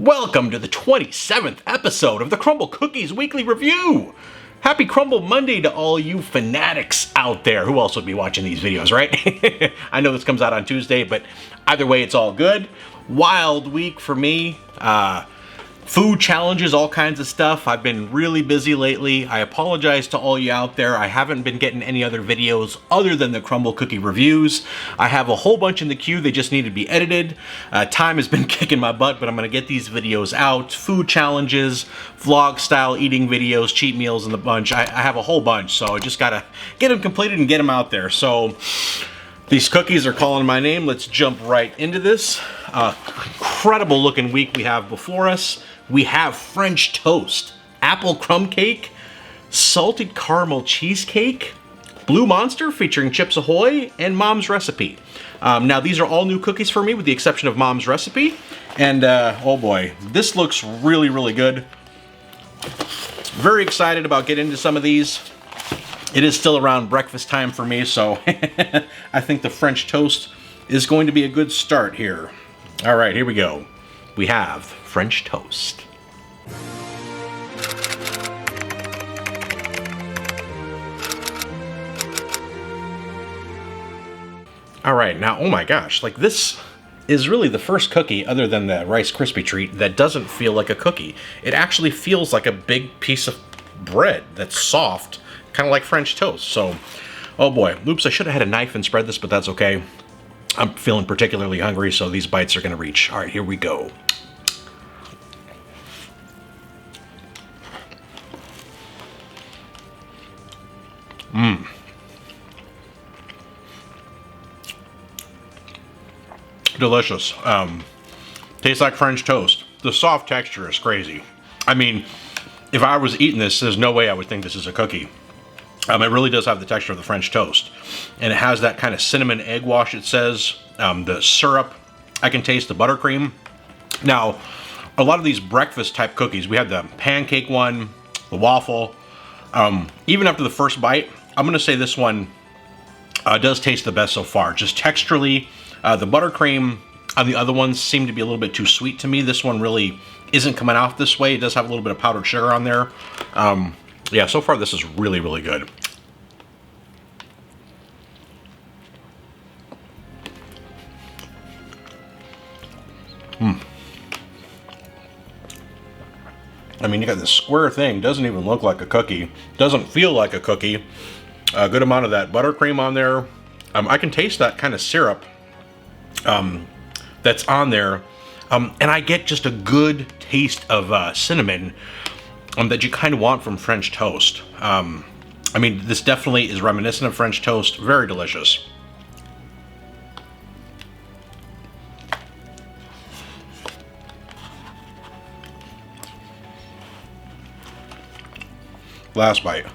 Welcome to the 27th episode of the Crumbl Cookies Weekly Review! Happy Crumbl Monday to all you fanatics out there. Who else would be watching these videos, right? I know this comes out on Tuesday, but either way, it's all good. Wild week for me. Food challenges, all kinds of stuff. I've been really busy lately. I apologize to all you out there. I haven't been getting any other videos other than the Crumbl Cookie reviews. I have a whole bunch in the queue. They just need to be edited. Time has been kicking my butt, but I'm going to get these videos out. Food challenges, vlog style eating videos, cheat meals in the bunch. I have a whole bunch, so I just got to get them completed and get them out there. So these cookies are calling my name. Let's jump right into this. Incredible looking week we have before us. We have French toast, apple crumb cake, salted caramel cheesecake, Blue Monster featuring Chips Ahoy, and Mom's Recipe. Now these are all new cookies for me with the exception of Mom's Recipe. And oh boy, this looks really, really good. Very excited about getting into some of these. It is still around breakfast time for me, so I think the French toast is going to be a good start here. All right, here we go. We have French toast. All right, now, oh my gosh, like this is really the first cookie other than the Rice Krispie treat that doesn't feel like a cookie. It actually feels like a big piece of bread that's soft, kind of like French toast. So, oh boy, oops, I should have had a knife and spread this, but that's okay. I'm feeling particularly hungry, so these bites are gonna reach. All right, here we go. Delicious. Tastes like French toast. The soft texture is crazy. I mean, if I was eating this, there's no way I would think this is a cookie. It really does have the texture of the French toast. And it has that kind of cinnamon egg wash, it says. The syrup, I can taste the buttercream. Now, a lot of these breakfast type cookies, we had the pancake one, the waffle. Even after the first bite, I'm gonna say this one does taste the best so far. Just texturally, the buttercream on the other ones seem to be a little bit too sweet to me. This one really isn't coming off this way. It does have a little bit of powdered sugar on there. Yeah, so far this is really, really good. I mean, you got this square thing, doesn't even look like a cookie, doesn't feel like a cookie. A good amount of that buttercream on there. I can taste that kind of syrup that's on there. And I get just a good taste of cinnamon that you kind of want from French toast. I mean, this definitely is reminiscent of French toast. Very delicious. Last bite.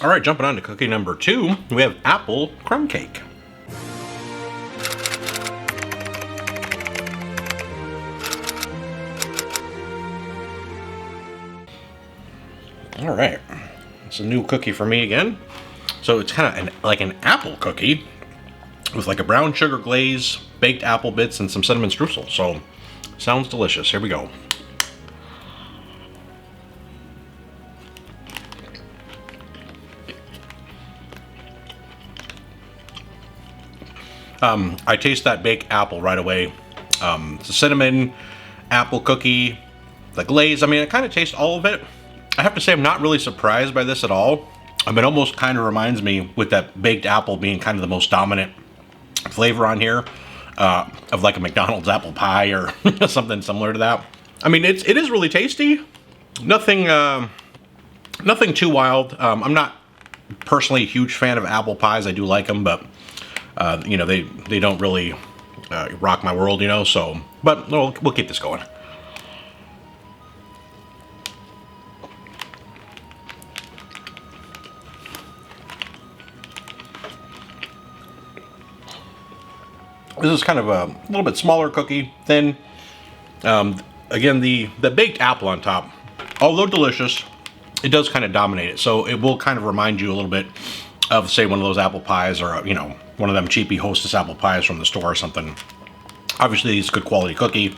All right, jumping on to cookie number 2, we have apple crumb cake. All right, it's a new cookie for me again. So it's kind of like an apple cookie with like a brown sugar glaze, baked apple bits, and some cinnamon streusel. So sounds delicious. Here we go. I taste that baked apple right away. The cinnamon, apple cookie, the glaze. I mean, I kind of taste all of it. I have to say I'm not really surprised by this at all. It almost kind of reminds me, with that baked apple being kind of the most dominant flavor on here, of like a McDonald's apple pie or something similar to that. I mean, it is really tasty. Nothing too wild. I'm not personally a huge fan of apple pies. I do like them, but you know, they don't really rock my world, you know, so, but we'll keep this going. This is kind of a little bit smaller cookie, thin. Again, the baked apple on top, although delicious, it does kind of dominate it. So it will kind of remind you a little bit of, say, one of those apple pies, or, you know, one of them cheapy Hostess apple pies from the store or something. Obviously, it's a good quality cookie,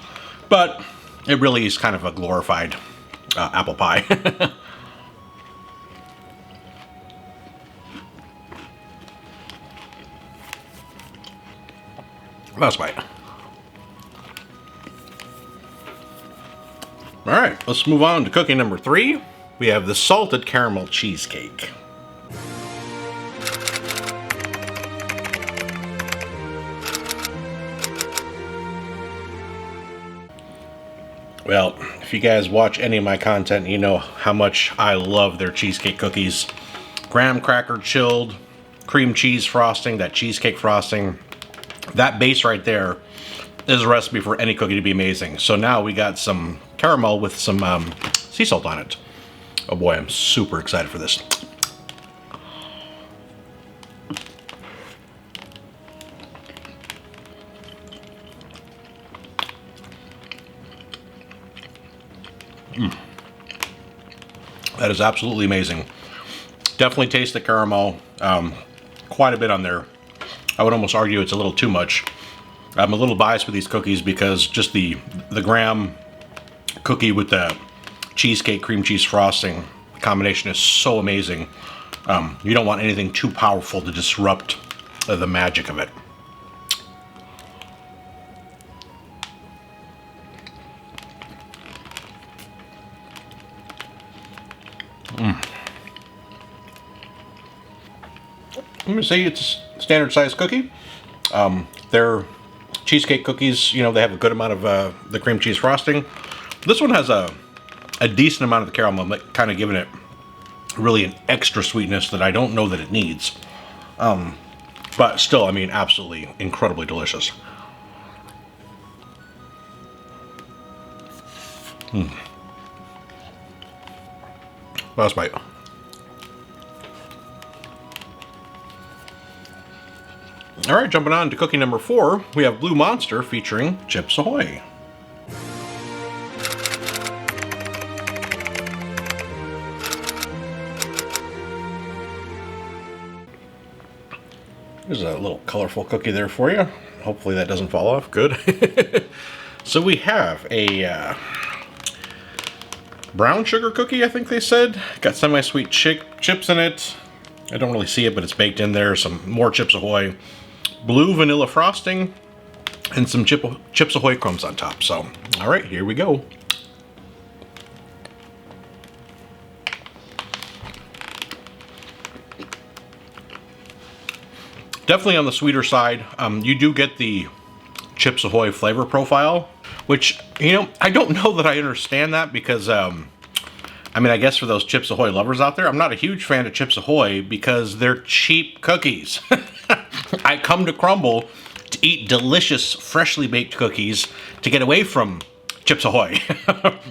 but it really is kind of a glorified apple pie. Last bite. All right, let's move on to cookie number 3. We have the salted caramel cheesecake. Well, if you guys watch any of my content, you know how much I love their cheesecake cookies. Graham cracker chilled, cream cheese frosting, that cheesecake frosting. That base right there is a recipe for any cookie to be amazing. So now we got some caramel with some sea salt on it. Oh boy, I'm super excited for this. That is absolutely amazing. Definitely taste the caramel, quite a bit on there. I would almost argue it's a little too much. I'm a little biased with these cookies because just the graham cookie with the cheesecake cream cheese frosting combination is so amazing. You don't want anything too powerful to disrupt the magic of it. I'm gonna say it's a standard size cookie. Their cheesecake cookies, you know, they have a good amount of the cream cheese frosting. This one has a decent amount of the caramel, kind of giving it really an extra sweetness that I don't know that it needs. But still, I mean, absolutely incredibly delicious. Last bite. All right, jumping on to cookie number 4, we have Blue Monster featuring Chips Ahoy. There's a little colorful cookie there for you. Hopefully that doesn't fall off. Good. So we have a brown sugar cookie, I think they said. Got semi-sweet chips in it. I don't really see it, but it's baked in there. Some more Chips Ahoy. Blue vanilla frosting. And some Chips Ahoy crumbs on top. So, all right, here we go. Definitely on the sweeter side. You do get the Chips Ahoy flavor profile, which, you know, I don't know that I understand that because, I mean, I guess for those Chips Ahoy lovers out there, I'm not a huge fan of Chips Ahoy because they're cheap cookies. I come to Crumbl to eat delicious, freshly baked cookies to get away from Chips Ahoy.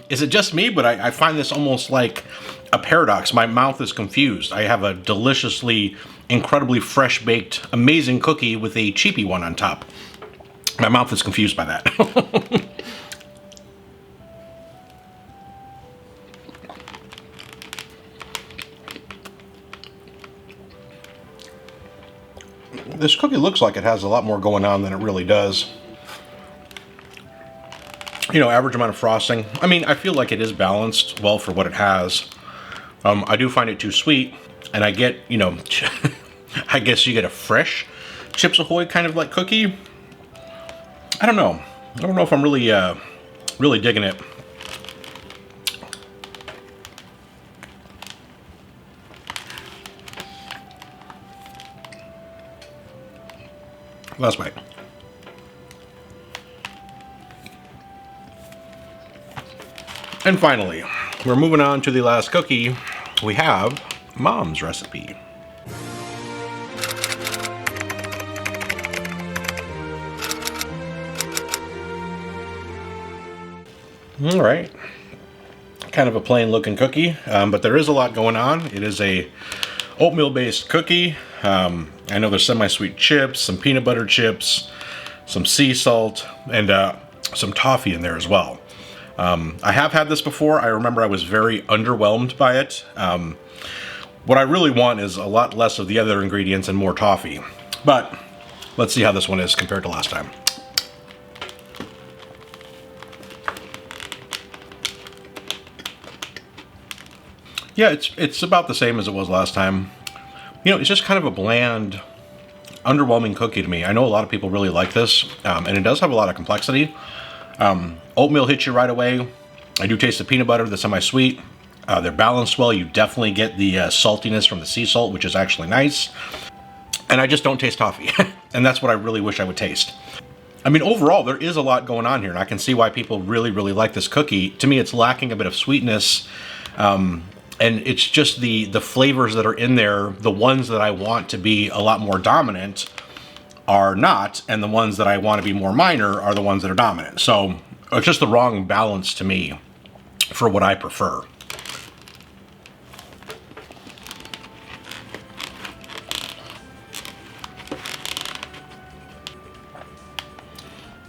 Is it just me? But I find this almost like a paradox. My mouth is confused. I have a deliciously, incredibly fresh baked, amazing cookie with a cheapy one on top. My mouth is confused by that. This cookie looks like it has a lot more going on than it really does. You know, average amount of frosting. I mean, I feel like it is balanced well for what it has. I do find it too sweet, and I get, you know, I guess you get a fresh Chips Ahoy kind of like cookie. I don't know. I don't know if I'm really, really digging it. Last bite. And finally, we're moving on to the last cookie. We have Mom's recipe. All right. Kind of a plain looking cookie, but there is a lot going on. It is a oatmeal based cookie. I know there's semi-sweet chips, some peanut butter chips, some sea salt, and some toffee in there as well. I have had this before. I remember I was very underwhelmed by it. What I really want is a lot less of the other ingredients and more toffee. But let's see how this one is compared to last time. Yeah, it's about the same as it was last time. You know, it's just kind of a bland, underwhelming cookie to me. I know a lot of people really like this, and it does have a lot of complexity. Oatmeal hits you right away. I do taste the peanut butter, the semi-sweet. They're balanced well. You definitely get the saltiness from the sea salt, which is actually nice. And I just don't taste toffee. And that's what I really wish I would taste. I mean, overall, there is a lot going on here, and I can see why people really, really like this cookie. To me, it's lacking a bit of sweetness. And it's just the flavors that are in there, the ones that I want to be a lot more dominant are not, and the ones that I want to be more minor are the ones that are dominant. So it's just the wrong balance to me for what I prefer.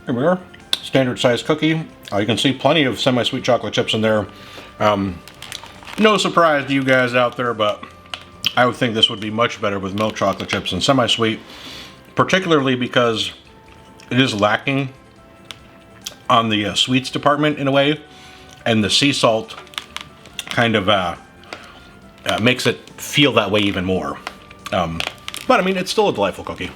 Here we are, standard size cookie. You can see plenty of semi-sweet chocolate chips in there. No surprise to you guys out there, but I would think this would be much better with milk chocolate chips and semi-sweet, particularly because it is lacking on the sweets department in a way, and the sea salt kind of makes it feel that way even more. But I mean, it's still a delightful cookie.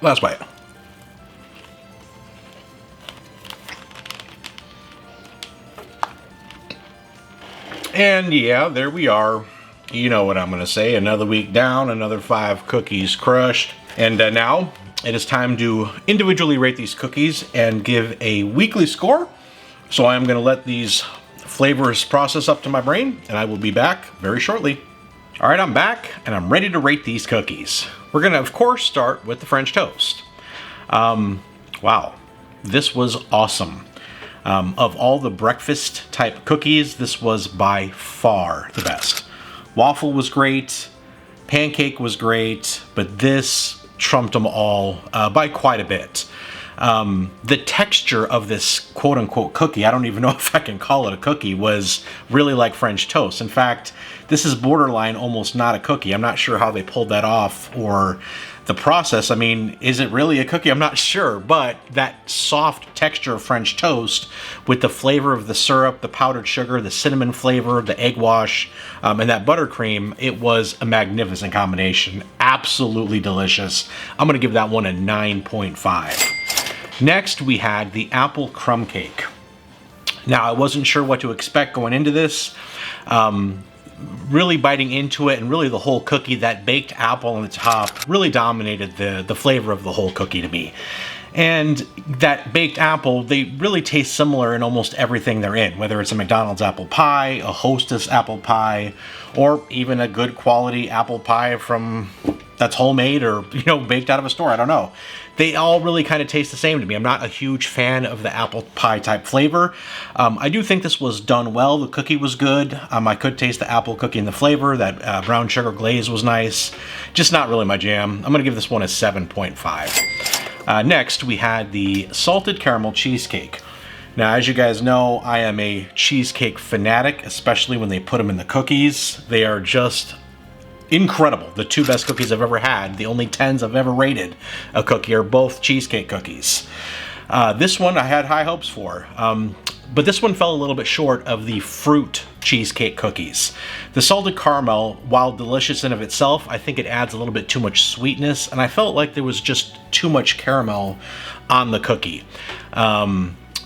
Last bite. And yeah, there we are. You know what I'm going to say. Another week down, another 5 cookies crushed. And now it is time to individually rate these cookies and give a weekly score. So I'm going to let these flavors process up to my brain, and I will be back very shortly. All right, I'm back, and I'm ready to rate these cookies. We're going to, of course, start with the French toast. Wow, this was awesome. Of all the breakfast type cookies, this was by far the best. Waffle was great, pancake was great, but this trumped them all by quite a bit. The texture of this quote-unquote cookie, I don't even know if I can call it a cookie, was really like French toast. In fact, this is borderline almost not a cookie. I'm not sure how they pulled that off or the process. I mean, is it really a cookie? I'm not sure, but that soft texture of French toast with the flavor of the syrup, the powdered sugar, the cinnamon flavor, the egg wash, and that buttercream, it was a magnificent combination. Absolutely delicious. I'm gonna give that one a 9.5. Next, we had the apple crumb cake. Now, I wasn't sure what to expect going into this. Really biting into it, and really the whole cookie, that baked apple on the top really dominated the flavor of the whole cookie to me. And that baked apple, they really taste similar in almost everything they're in, whether it's a McDonald's apple pie, a Hostess apple pie, or even a good quality apple pie from that's homemade or, you know, baked out of a store. I don't know. They all really kind of taste the same to me. I'm not a huge fan of the apple pie type flavor. I do think this was done well. The cookie was good. I could taste the apple cookie in the flavor. That brown sugar glaze was nice. Just not really my jam. I'm going to give this one a 7.5. Next, we had the salted caramel cheesecake. Now, as you guys know, I am a cheesecake fanatic, especially when they put them in the cookies. They are just incredible. The 2 best cookies I've ever had, the only 10s I've ever rated a cookie, are both cheesecake cookies. This one I had high hopes for, but this one fell a little bit short of the fruit cheesecake cookies. The salted caramel, while delicious in of itself, I think it adds a little bit too much sweetness, and I felt like there was just too much caramel on the cookie.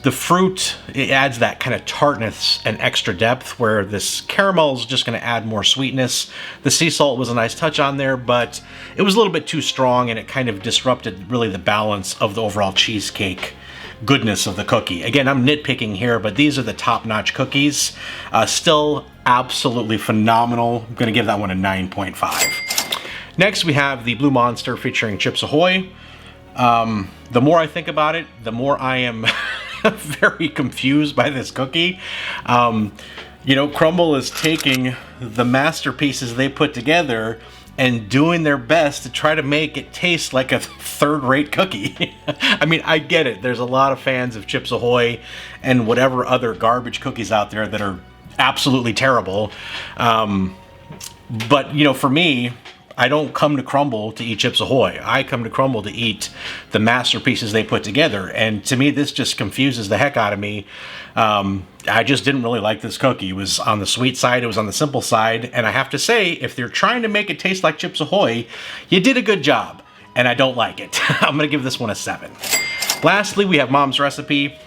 The fruit, it adds that kind of tartness and extra depth, where this caramel is just going to add more sweetness. The sea salt was a nice touch on there, but it was a little bit too strong, and it kind of disrupted really the balance of the overall cheesecake goodness of the cookie. Again, I'm nitpicking here, but these are the top-notch cookies. Still absolutely phenomenal. I'm going to give that one a 9.5. Next, we have the Blue Monster featuring Chips Ahoy. The more I think about it, the more I am very confused by this cookie. You know, Crumbl is taking the masterpieces they put together and doing their best to try to make it taste like a third-rate cookie. I mean, I get it. There's a lot of fans of Chips Ahoy and whatever other garbage cookies out there that are absolutely terrible. But, you know, for me, I don't come to Crumbl to eat Chips Ahoy. I come to Crumbl to eat the masterpieces they put together. And to me, this just confuses the heck out of me. I just didn't really like this cookie. It was on the sweet side. It was on the simple side. And I have to say, if they're trying to make it taste like Chips Ahoy, you did a good job. And I don't like it. I'm going to give this one a 7. Lastly, we have Mom's Recipe.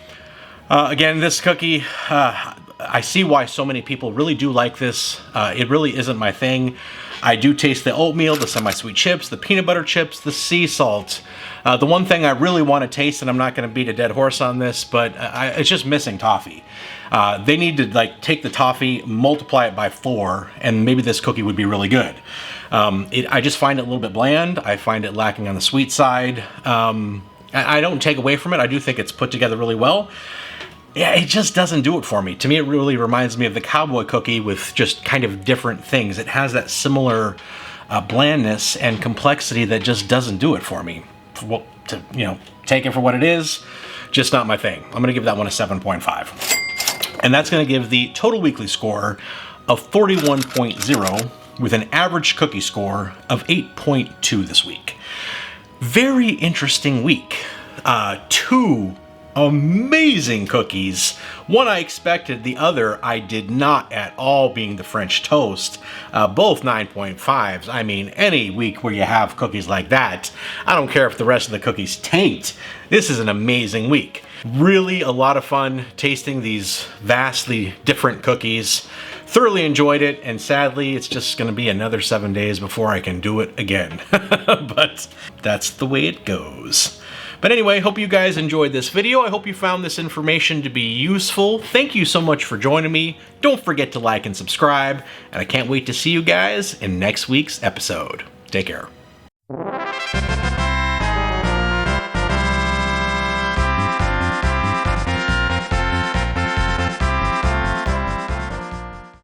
Again, this cookie, I see why so many people really do like this. It really isn't my thing. I do taste the oatmeal, the semi-sweet chips, the peanut butter chips, the sea salt. The one thing I really want to taste, and I'm not going to beat a dead horse on this, but it's just missing toffee. They need to like take the toffee, multiply it by 4, and maybe this cookie would be really good. I just find it a little bit bland. I find it lacking on the sweet side. I don't take away from it. I do think it's put together really well. Yeah, it just doesn't do it for me. To me, it really reminds me of the cowboy cookie with just kind of different things. It has that similar blandness and complexity that just doesn't do it for me. Well, to, you know, take it for what it is, just not my thing. I'm gonna give that one a 7.5. And that's gonna give the total weekly score of 41.0 with an average cookie score of 8.2 this week. Very interesting week. 2 amazing cookies. One I expected, the other I did not at all, being the French toast. Both 9.5s. I mean, any week where you have cookies like that, I don't care if the rest of the cookies taint. This is an amazing week. Really a lot of fun tasting these vastly different cookies. Thoroughly enjoyed it, and sadly, it's just gonna be another 7 days before I can do it again. But that's the way it goes. But anyway, hope you guys enjoyed this video. I hope you found this information to be useful. Thank you so much for joining me. Don't forget to like and subscribe, and I can't wait to see you guys in next week's episode. Take care.